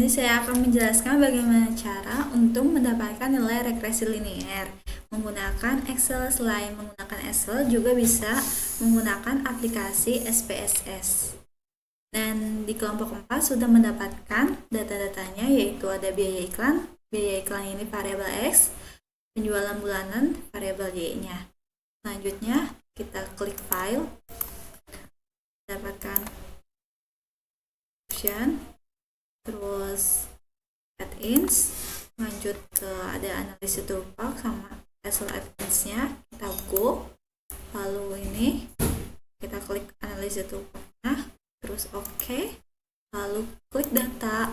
sini saya akan menjelaskan bagaimana cara untuk mendapatkan nilai regresi linear menggunakan Excel. Selain menggunakan Excel, juga bisa menggunakan aplikasi SPSS. Dan di kelompok 4 sudah mendapatkan data-datanya, yaitu ada biaya iklan. Biaya iklan ini variabel X, penjualan bulanan variabel Y-nya. Selanjutnya kita klik file, dapatkan option, terus add-ins, lanjut ke ada analisis Drupal sama Excel add-ins-nya, kita go, lalu ini kita klik analisis Drupal-nya, terus oke, lalu klik data,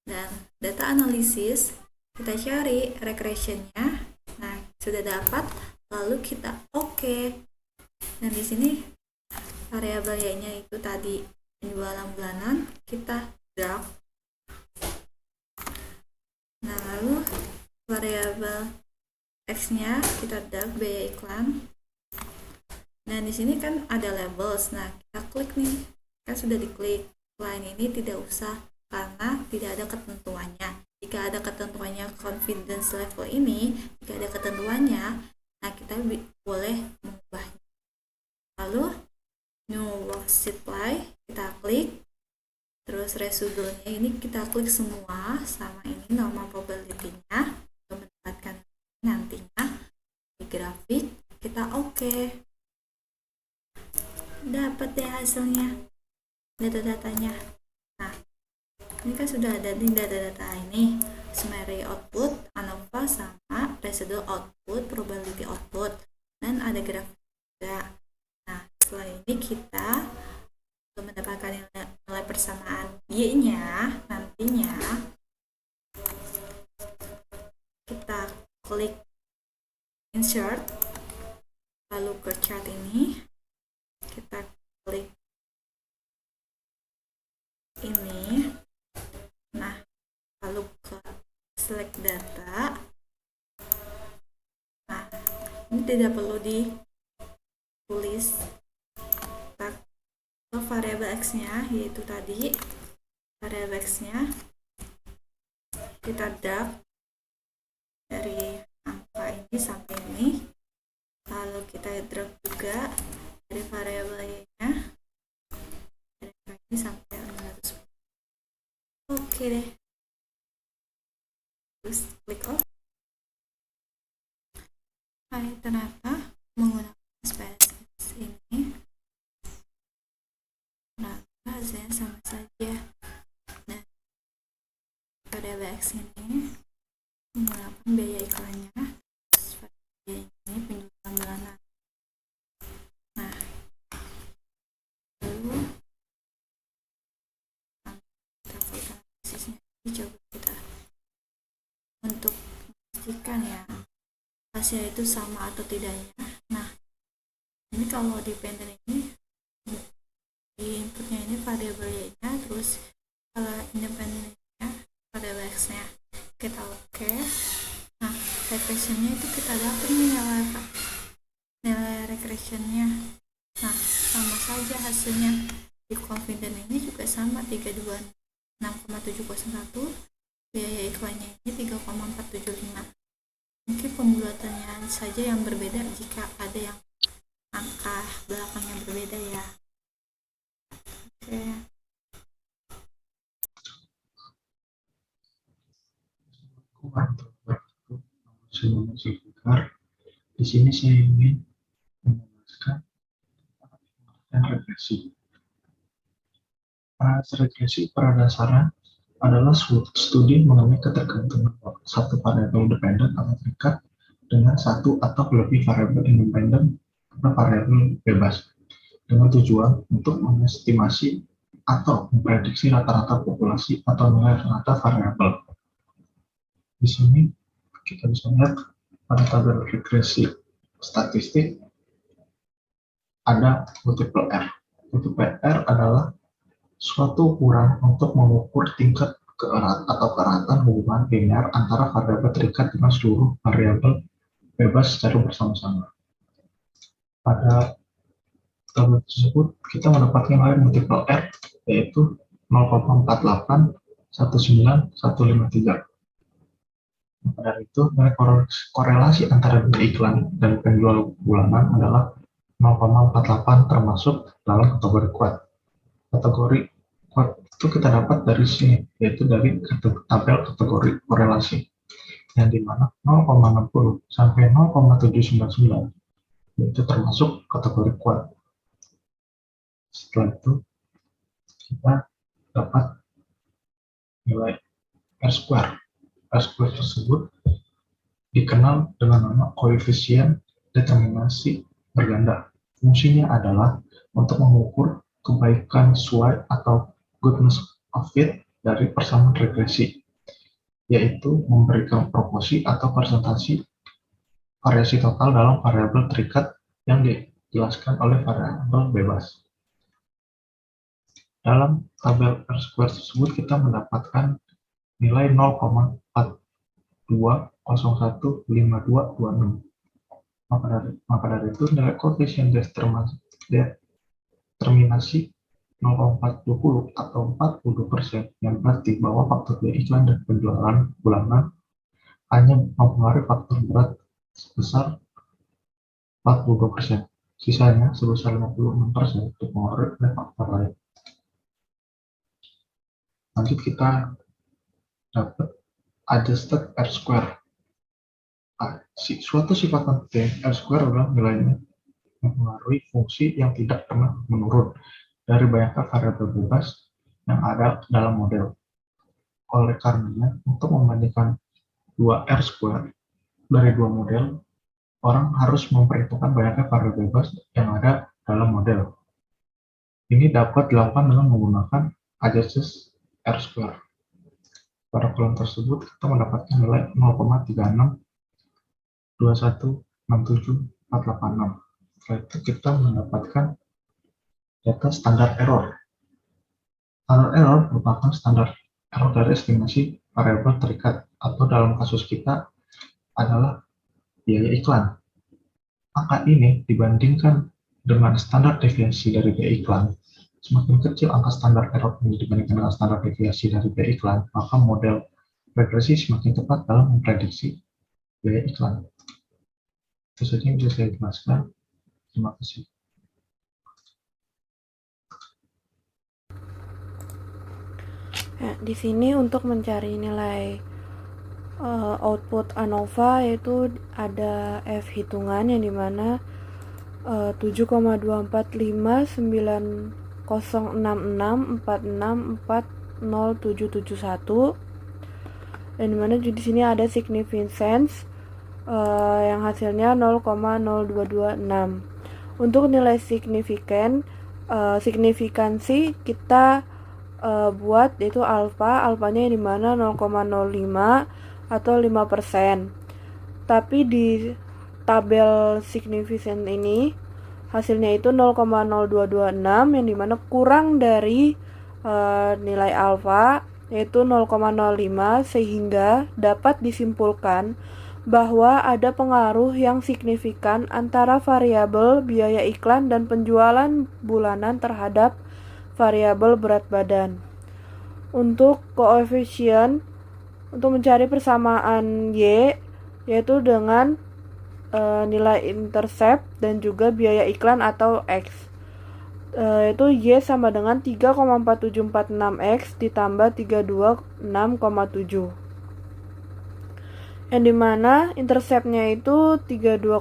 dan data analisis kita cari regression-nya. Nah, sudah dapat, lalu kita oke. Dan di sini variabel Y-nya itu tadi penjualan bulanan, kita drag. Nah, lalu variabel X-nya kita drag biaya iklan. Nah, di sini kan ada labels. Nah, kita klik nih. Kan sudah diklik. Selain ini tidak usah karena tidak ada ketentuannya. Jika ada ketentuannya confidence level ini, jika ada ketentuannya, nah kita boleh mengubahnya. Lalu new worksheet supply kita klik, terus residualnya ini kita klik semua, sama ini normal probability-nya untuk mendapatkan nantinya di grafik. Kita oke. Dapat deh hasilnya, data-datanya. Nah, ini kan sudah ada di data-data ini, summary output, ANOVA, sama residual output, probability output, dan ada grafik juga. Nah, setelah ini kita untuk mendapatkan nilai persamaan Y-nya nantinya, kita klik insert, lalu ke chart ini, kita klik ini, nah lalu ke select data. Nah, ini tidak perlu ditulis, kita ke variabel X-nya, yaitu tadi variabel X-nya kita drag dari angka ini sampai ini, lalu kita drag juga dari variabel Y-nya dari angka ini sampai 500. Oke deh, terus klik off. Hai, ternyata menggunakan SPSS ini hasilnya sama saja. Nah, variabel X ini menggunakan biaya iklannya, biaya ini penjualan bulanan. Nah, lalu kita klik analisisnya, coba kita untuk memastikan ya hasil itu sama atau tidaknya. Nah, ini kalau dependent ini di inputnya ini variabel Y-nya, terus kalau independentnya variabel X-nya, kita oke. Nah, regressionnya itu kita dapat nih nilai regressionnya. Nah, sama saja hasilnya. Di confident ini juga sama, 326,701, biaya iklannya ini 3,475. Mungkin pembulatannya saja yang berbeda jika ada yang angka belakangnya berbeda ya. Oke. Di sini saya ingin menjelaskan regresi. Regresi pada dasarnya adalah suatu studi mengenai ketergantungan satu variabel dependen atau terikat dengan satu atau lebih variabel independen atau variabel bebas, dengan tujuan untuk mengestimasi atau memprediksi rata-rata populasi atau nilai rata variabel. Di sini kita bisa lihat pada tabel regresi statistik ada multiple R. Multiple R adalah suatu ukuran untuk mengukur tingkat kerahatan hubungan linear antara variabel terikat dengan seluruh variabel bebas secara bersama-sama. Pada tabel tersebut kita mendapatkan nilai multiple R yaitu 0,48 19,153. Maka dari itu, nilai korelasi antara nilai iklan dan penjual bulanan adalah 0,48 termasuk dalam kategori kuat. Kategori kuat itu kita dapat dari sini, yaitu dari tabel kategori korelasi, yang dimana 0,60 sampai 0,799 itu termasuk kategori kuat. Setelah itu, kita dapat nilai R-square. R-square tersebut dikenal dengan nama koefisien determinasi berganda. Fungsinya adalah untuk mengukur kebaikan sesuai atau goodness of fit dari persamaan regresi, yaitu memberikan proporsi atau persentase variasi total dalam variabel terikat yang dijelaskan oleh variabel bebas. Dalam tabel R-square tersebut kita mendapatkan nilai 0,42015226. Maka dari itu nilai koefisien determinasi 0,420 atau 40%, yang berarti bahwa faktor biaya iklan dan penjualan bulanan hanya mempengaruhi faktor berat sebesar 42%. Sisanya sebesar 56% dipengaruhi oleh faktor lain. Lanjut kita dapat adjusted R-square. Suatu sifat penting R-square adalah nilainya mempengaruhi fungsi yang tidak pernah menurun dari banyaknya variabel bebas yang ada dalam model. Oleh karenanya, untuk membandingkan dua R-square dari dua model, orang harus memperhitungkan banyaknya variabel bebas yang ada dalam model. Ini dapat dilakukan dengan menggunakan adjusted R-square. Pada kolom tersebut kita mendapatkan nilai 0,362167,486. Setelah itu kita mendapatkan data standar error. Standar error merupakan standar error dari estimasi variabel terikat, atau dalam kasus kita adalah biaya iklan. Angka ini dibandingkan dengan standar deviasi dari biaya iklan. Semakin kecil angka standar error ini dibandingkan dengan standar deviasi dari biaya iklan, maka model regresi semakin tepat dalam memprediksi biaya iklan. Itu saja yang bisa saya jelaskan. Terima kasih. Nah, di sini untuk mencari nilai output ANOVA yaitu ada F hitungan yang dimana 7,245066464071, dan dimana di sini ada significance yang hasilnya 0,0226. Untuk nilai signifikansi kita buat yaitu alfanya yang dimana 0,05 atau 5%. Tapi di tabel signifikan ini hasilnya itu 0,0226, yang dimana kurang dari nilai alfa yaitu 0,05, sehingga dapat disimpulkan bahwa ada pengaruh yang signifikan antara variabel biaya iklan dan penjualan bulanan terhadap variabel berat badan. Untuk koefisien untuk mencari persamaan Y yaitu dengan nilai intercept dan juga biaya iklan atau X, yaitu Y sama dengan 3,4746X ditambah 326,7, yang dimana interceptnya itu 32,6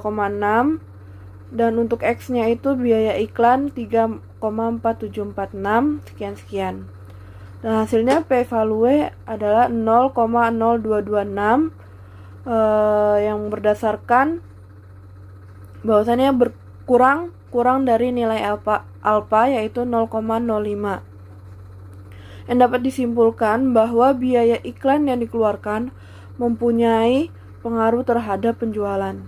dan untuk X-nya itu biaya iklan 3,4746 sekian. Dan hasilnya P-value adalah 0,0226 yang berdasarkan bahwasannya kurang dari nilai alfa yaitu 0,05. Yang dapat disimpulkan bahwa biaya iklan yang dikeluarkan mempunyai pengaruh terhadap penjualan.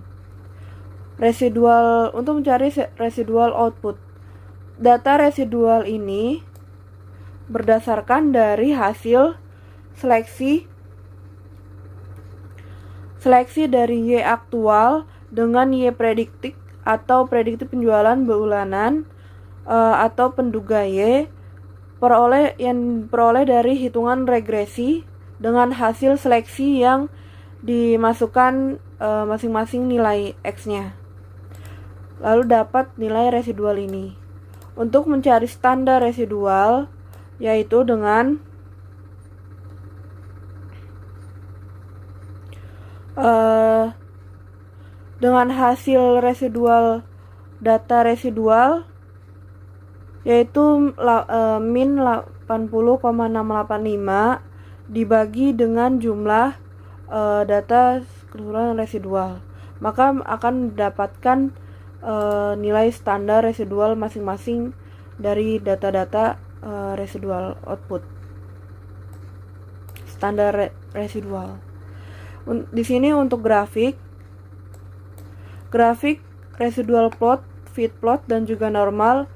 Residual, untuk mencari residual output. Data residual ini berdasarkan dari hasil seleksi dari Y aktual dengan Y prediktif atau prediktif penjualan bulanan atau penduga Y diperoleh dari hitungan regresi dengan hasil seleksi yang dimasukkan masing-masing nilai X-nya. Lalu dapat nilai residual ini. Untuk mencari standar residual, yaitu dengan hasil residual data residual yaitu min 80,685 dibagi dengan jumlah data keseluruhan residual, maka akan mendapatkan nilai standar residual masing-masing dari data-data residual output. Standar residual. Di sini untuk grafik residual plot, fit plot, dan juga normal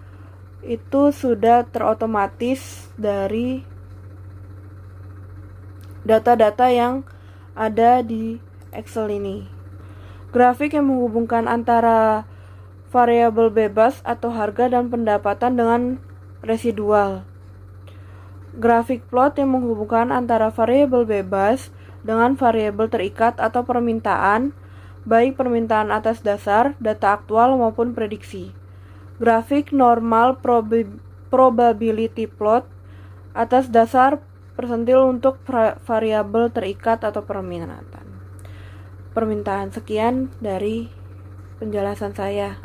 itu sudah terotomatis dari data-data yang ada di Excel ini. Grafik yang menghubungkan antara variabel bebas atau harga dan pendapatan dengan residual. Grafik plot yang menghubungkan antara variabel bebas dengan variabel terikat atau permintaan, baik permintaan atas dasar data aktual maupun prediksi. Grafik normal probability plot atas dasar persentil untuk variabel terikat atau permintaan. Sekian dari penjelasan saya.